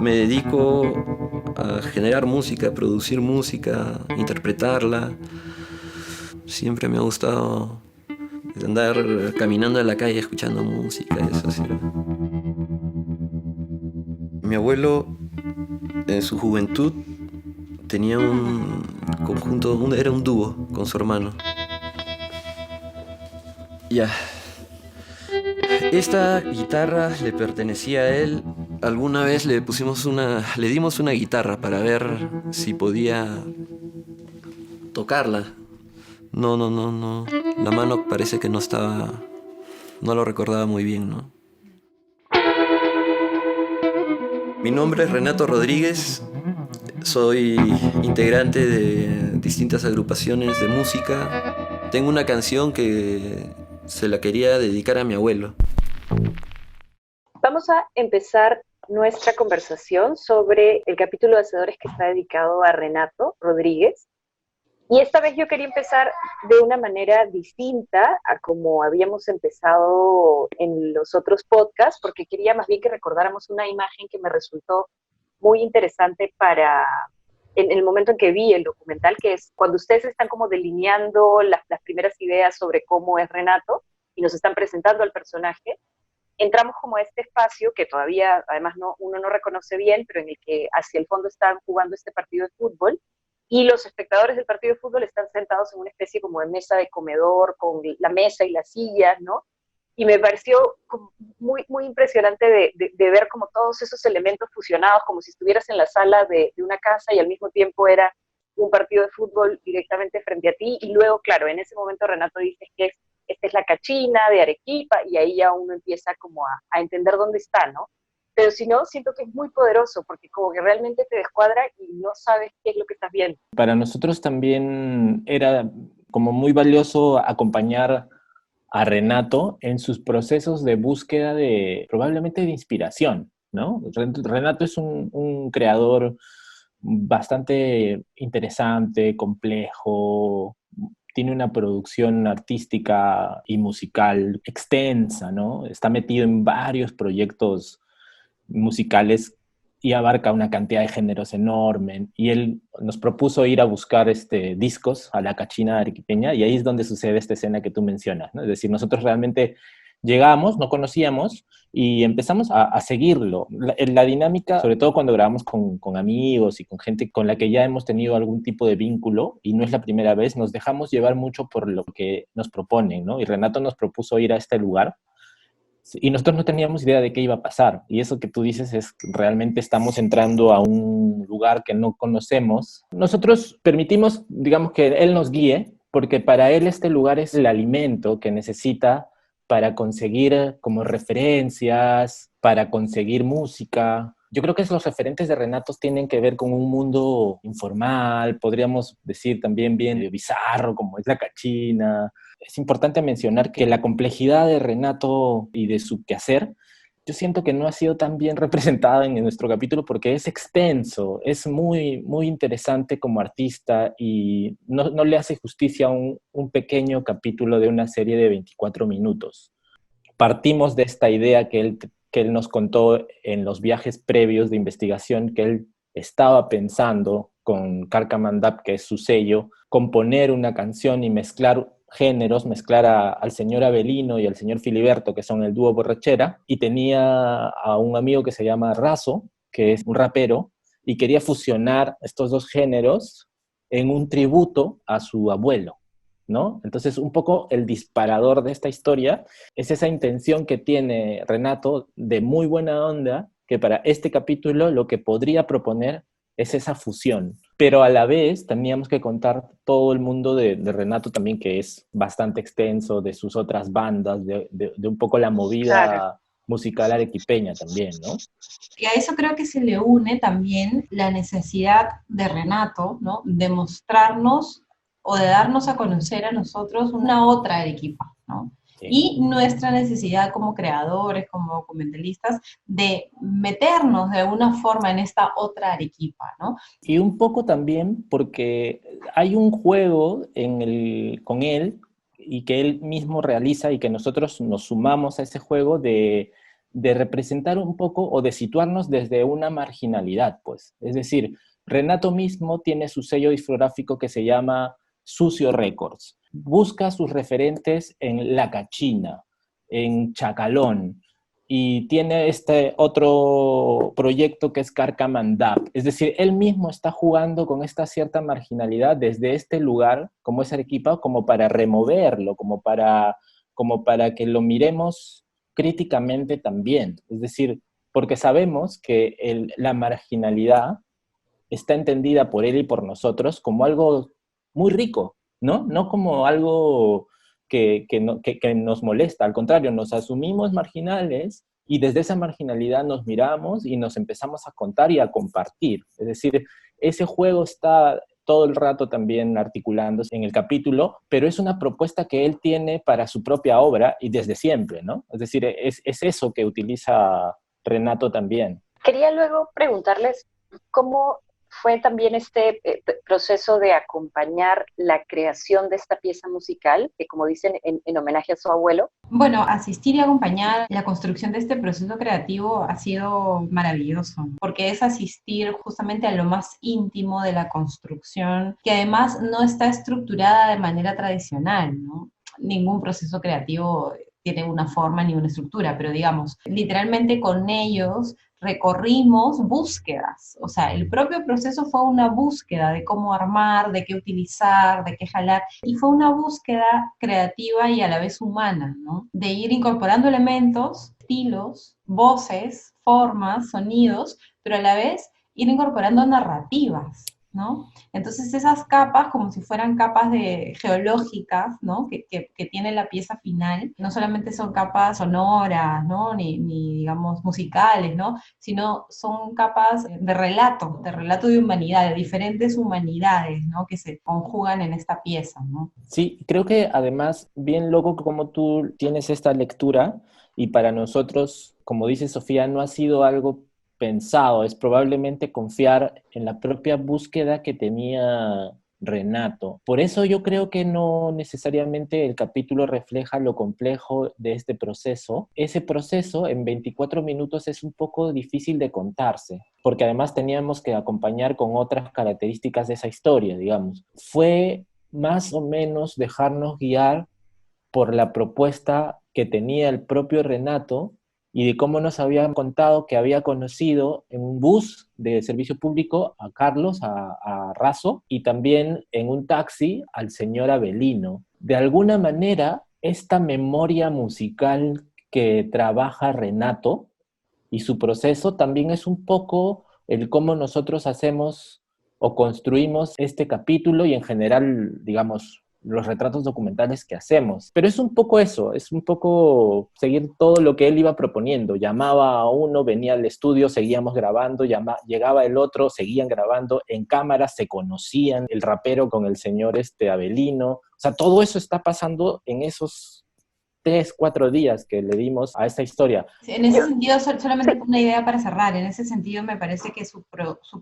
me dedico a generar música, a producir música, interpretarla. Siempre me ha gustado andar caminando en la calle escuchando música, eso sí. Mi abuelo en su juventud tenía un conjunto, era un dúo con su hermano. Ya. Esta guitarra le pertenecía a él. Alguna vez le dimos una guitarra para ver si podía tocarla. No. La mano parece que no lo recordaba muy bien, ¿no? Mi nombre es Renato Rodríguez. Soy integrante de distintas agrupaciones de música. Tengo una canción que se la quería dedicar a mi abuelo. Vamos a empezar nuestra conversación sobre el capítulo de Hacedores que está dedicado a Renato Rodríguez. Y esta vez yo quería empezar de una manera distinta a como habíamos empezado en los otros podcasts, porque quería más bien que recordáramos una imagen que me resultó muy interesante en el momento en que vi el documental, que es cuando ustedes están como delineando las primeras ideas sobre cómo es Renato y nos están presentando al personaje. Entramos como a este espacio que todavía, además, uno no reconoce bien, pero en el que hacia el fondo están jugando este partido de fútbol y los espectadores del partido de fútbol están sentados en una especie como de mesa de comedor con la mesa y las sillas, ¿no? Y me pareció muy impresionante de ver como todos esos elementos fusionados, como si estuvieras en la sala de una casa y al mismo tiempo era un partido de fútbol directamente frente a ti. Y luego, claro, en ese momento Renato dice que esta es la cachina de Arequipa, y ahí ya uno empieza como a entender dónde está, ¿no? Pero si no, siento que es muy poderoso, porque como que realmente te descuadra y no sabes qué es lo que estás viendo. Para nosotros también era como muy valioso acompañar a Renato en sus procesos de búsqueda probablemente de inspiración, ¿no? Renato es un creador bastante interesante, complejo, tiene una producción artística y musical extensa, ¿no? Está metido en varios proyectos musicales y abarca una cantidad de géneros enorme. Y él nos propuso ir a buscar discos a la Cachina arequipeña, y ahí es donde sucede esta escena que tú mencionas, ¿no? Es decir, nosotros realmente llegamos, no conocíamos, y empezamos a seguirlo. La dinámica, sobre todo cuando grabamos con amigos y con gente con la que ya hemos tenido algún tipo de vínculo, y no es la primera vez, nos dejamos llevar mucho por lo que nos proponen, ¿no? Y Renato nos propuso ir a este lugar, y nosotros no teníamos idea de qué iba a pasar. Y eso que tú dices es que realmente estamos entrando a un lugar que no conocemos. Nosotros permitimos, digamos, que él nos guíe, porque para él este lugar es el alimento que necesita para conseguir como referencias, para conseguir música. Yo creo que los referentes de Renato tienen que ver con un mundo informal, podríamos decir también bien bizarro, como es la Cachina. Es importante mencionar que la complejidad de Renato y de su quehacer, yo siento que no ha sido tan bien representada en nuestro capítulo porque es extenso, es muy interesante como artista, y no le hace justicia a un pequeño capítulo de una serie de 24 minutos. Partimos de esta idea que él nos contó en los viajes previos de investigación, que él estaba pensando con Carcamandap, que es su sello, componer una canción y mezclar géneros, mezclar al señor Avelino y al señor Filiberto, que son el dúo Borrachera, y tenía a un amigo que se llama Razo, que es un rapero, y quería fusionar estos dos géneros en un tributo a su abuelo, ¿no? Entonces, un poco el disparador de esta historia es esa intención que tiene Renato de muy buena onda, que para este capítulo lo que podría proponer es esa fusión. Pero a la vez teníamos que contar todo el mundo de Renato también, que es bastante extenso, de sus otras bandas, de un poco la movida, claro, musical arequipeña también, ¿no? Y a eso creo que se le une también la necesidad de Renato, ¿no? De mostrarnos o de darnos a conocer a nosotros una otra Arequipa, ¿no? Sí. Y nuestra necesidad como creadores, como documentalistas, de meternos de alguna forma en esta otra Arequipa, ¿no? Y un poco también porque hay un juego con él, y que él mismo realiza, y que nosotros nos sumamos a ese juego de de representar un poco o de situarnos desde una marginalidad, pues. Es decir, Renato mismo tiene su sello discográfico que se llama Sucio Records. Busca sus referentes en La Cachina, en Chacalón, y tiene este otro proyecto que es Carcamandap. Es decir, él mismo está jugando con esta cierta marginalidad desde este lugar, como es Arequipa, como para removerlo, como para que lo miremos críticamente también. Es decir, porque sabemos que la marginalidad está entendida por él y por nosotros como algo muy rico, ¿no? No como algo que nos molesta, al contrario, nos asumimos marginales y desde esa marginalidad nos miramos y nos empezamos a contar y a compartir. Es decir, ese juego está todo el rato también articulándose en el capítulo, pero es una propuesta que él tiene para su propia obra y desde siempre, ¿no? Es decir, es eso que utiliza Renato también. Quería luego preguntarles cómo fue también este proceso de acompañar la creación de esta pieza musical, que como dicen, en homenaje a su abuelo. Bueno, asistir y acompañar la construcción de este proceso creativo ha sido maravilloso, porque es asistir justamente a lo más íntimo de la construcción, que además no está estructurada de manera tradicional, ¿no? Ningún proceso creativo tiene una forma ni una estructura, pero digamos, literalmente con ellos recorrimos búsquedas, o sea, el propio proceso fue una búsqueda de cómo armar, de qué utilizar, de qué jalar, y fue una búsqueda creativa y a la vez humana, ¿no? De ir incorporando elementos, estilos, voces, formas, sonidos, pero a la vez ir incorporando narrativas, ¿no? Entonces esas capas, como si fueran capas geológicas, ¿no? Que tiene la pieza final, no solamente son capas sonoras, ¿no? Ni digamos musicales, ¿no? Sino son capas de relato de humanidad, de diferentes humanidades, ¿no? Que se conjugan en esta pieza, ¿no? Sí, creo que además, bien loco como tú tienes esta lectura y para nosotros, como dice Sofía, no ha sido algo pensado, es probablemente confiar en la propia búsqueda que tenía Renato. Por eso yo creo que no necesariamente el capítulo refleja lo complejo de este proceso. Ese proceso en 24 minutos es un poco difícil de contarse, porque además teníamos que acompañar con otras características de esa historia, digamos. Fue más o menos dejarnos guiar por la propuesta que tenía el propio Renato y de cómo nos habían contado que había conocido en un bus de servicio público a Carlos, a Razo, y también en un taxi al señor Avelino. De alguna manera, esta memoria musical que trabaja Renato y su proceso también es un poco el cómo nosotros hacemos o construimos este capítulo y en general, digamos, los retratos documentales que hacemos. Pero es un poco eso, es un poco seguir todo lo que él iba proponiendo. Llamaba a uno, venía al estudio, seguíamos grabando, llegaba el otro, seguían grabando, en cámara se conocían, el rapero con el señor Avelino. O sea, todo eso está pasando en esos 3, 4 días que le dimos a esta historia. En ese sentido, solamente una idea para cerrar, en ese sentido me parece que su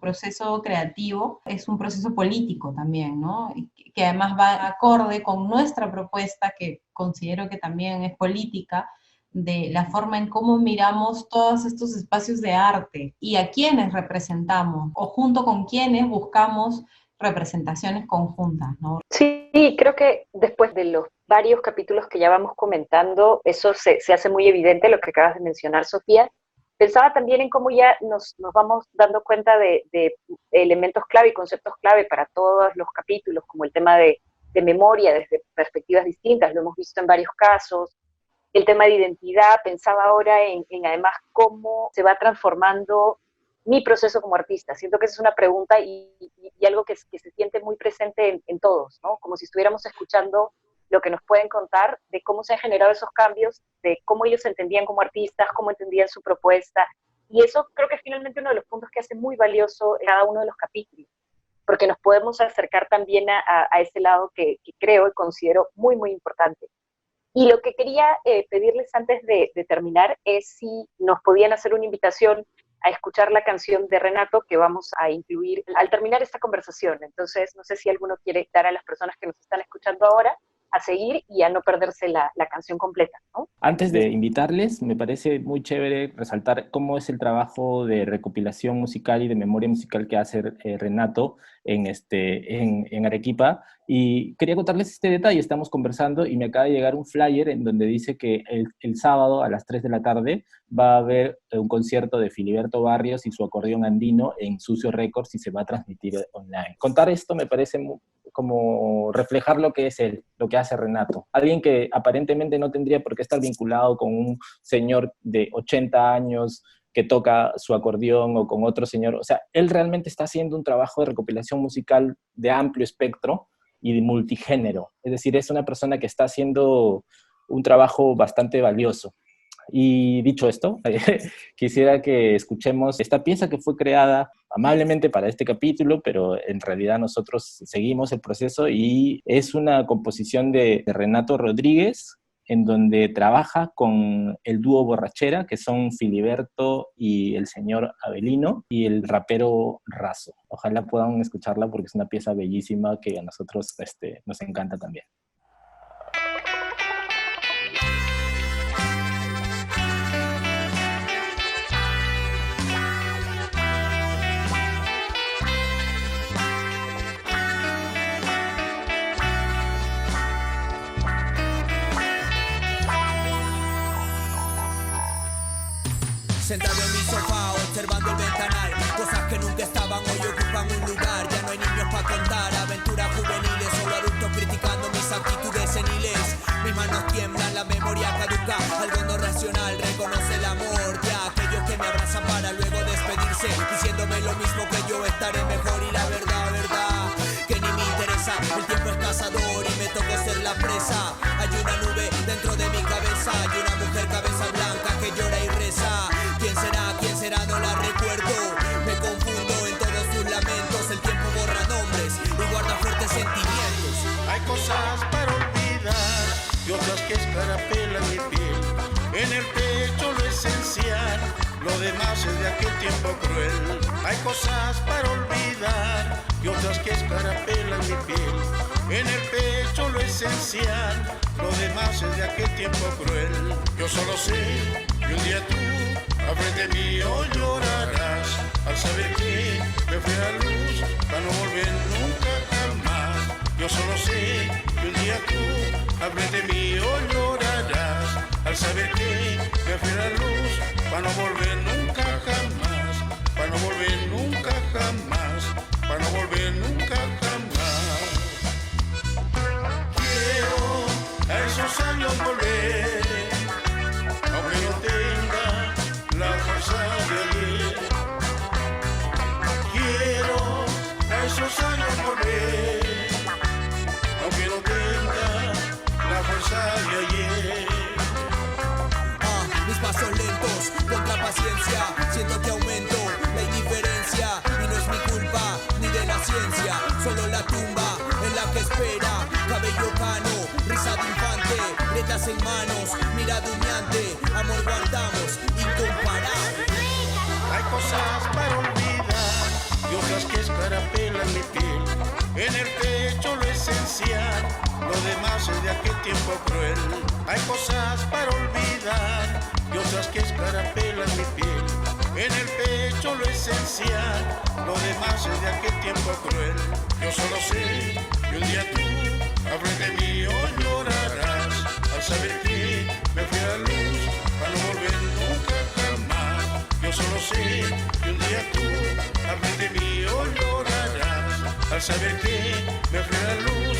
proceso creativo es un proceso político también, ¿no? Que además va acorde con nuestra propuesta, que considero que también es política, de la forma en cómo miramos todos estos espacios de arte y a quienes representamos, o junto con quienes buscamos representaciones conjuntas, ¿no? Sí, creo que después de los varios capítulos que ya vamos comentando, eso se hace muy evidente, lo que acabas de mencionar, Sofía. Pensaba también en cómo ya nos vamos dando cuenta de elementos clave y conceptos clave para todos los capítulos, como el tema de memoria desde perspectivas distintas, lo hemos visto en varios casos. El tema de identidad, pensaba ahora en además cómo se va transformando mi proceso como artista. Siento que esa es una pregunta y algo que se siente muy presente en todos, ¿no? Como si estuviéramos escuchando lo que nos pueden contar de cómo se han generado esos cambios, de cómo ellos se entendían como artistas, cómo entendían su propuesta. Y eso creo que es finalmente uno de los puntos que hace muy valioso cada uno de los capítulos, porque nos podemos acercar también a ese lado que creo y considero muy, muy importante. Y lo que quería pedirles antes de terminar es si nos podían hacer una invitación a escuchar la canción de Renato que vamos a incluir al terminar esta conversación. Entonces, no sé si alguno quiere dar a las personas que nos están escuchando ahora a seguir y a no perderse la canción completa, ¿no? Antes de invitarles, me parece muy chévere resaltar cómo es el trabajo de recopilación musical y de memoria musical que hace Renato en Arequipa. Y quería contarles este detalle. Estamos conversando y me acaba de llegar un flyer en donde dice que el sábado a las 3 de la tarde va a haber un concierto de Filiberto Barrios y su acordeón andino en Sucio Records y se va a transmitir online. Contar esto me parece como reflejar lo que es él, lo que hace Renato. Alguien que aparentemente no tendría por qué estar vinculado con un señor de 80 años que toca su acordeón o con otro señor. O sea, él realmente está haciendo un trabajo de recopilación musical de amplio espectro y de multigénero. Es decir, es una persona que está haciendo un trabajo bastante valioso. Y dicho esto, quisiera que escuchemos esta pieza que fue creada amablemente para este capítulo, pero en realidad nosotros seguimos el proceso y es una composición de Renato Rodríguez, en donde trabaja con el dúo Borrachera, que son Filiberto y el señor Avelino, y el rapero Razo. Ojalá puedan escucharla porque es una pieza bellísima que a nosotros nos encanta también. Sentado en mi sofá, observando el ventanal, cosas que nunca estaban hoy ocupan un lugar. Ya no hay niños para contar, aventuras juveniles, solo adultos criticando mis actitudes seniles. Mis manos tiemblan, la memoria caduca, algo no racional, reconoce el amor. Ya aquellos que me abrazan para luego despedirse, diciéndome lo mismo que yo estaré mejor. Y la verdad, que ni me interesa, el tiempo es cazador y me tocó ser la presa. Hay una nube dentro de mi cabeza, hay una mujer cabeza blanca que llora y reza. ¿Quién será? No la recuerdo. Me confundo en todos sus lamentos. El tiempo borra nombres y guarda fuertes sentimientos. Hay cosas para olvidar y otras que escarapelan mi piel. En el pecho lo esencial, lo demás es de aquel tiempo cruel. Hay cosas para olvidar y otras que escarapelan mi piel. En el pecho lo esencial, lo demás es de aquel tiempo cruel. Yo solo sé que un día tú al frente mío llorarás al saber que me fui a la luz para no volver nunca jamás. Yo solo sé que un día tú al frente mío llorarás al saber que me fui a la luz para no volver nunca jamás, para no volver nunca jamás, para no volver nunca jamás. Quiero a esos años volver, aunque no tenga la fuerza de ayer. Quiero a esos años volver, aunque no tenga la fuerza de ayer. Mis pasos lentos, contra paciencia, siento que aumento la indiferencia. Y no es mi culpa, ni de la ciencia, solo la tumba en la que espera. Cabello cano, risa de infante, letras en manos, mirada humeante. Amor guardamos, incomparable. Hay cosas para olvidar y otras que escarapelan mi piel. En el pecho lo esencial, lo demás es de aquel tiempo cruel. Hay cosas para olvidar y otras que escarapelan mi piel. En el pecho lo esencial, lo demás es de aquel tiempo cruel. Yo solo sé que un día tú al frente mío llorarás al saber que me fui a la luz para no volver nunca jamás. Yo solo sé que un día tú al frente mío llorarás al saber que me fui a la luz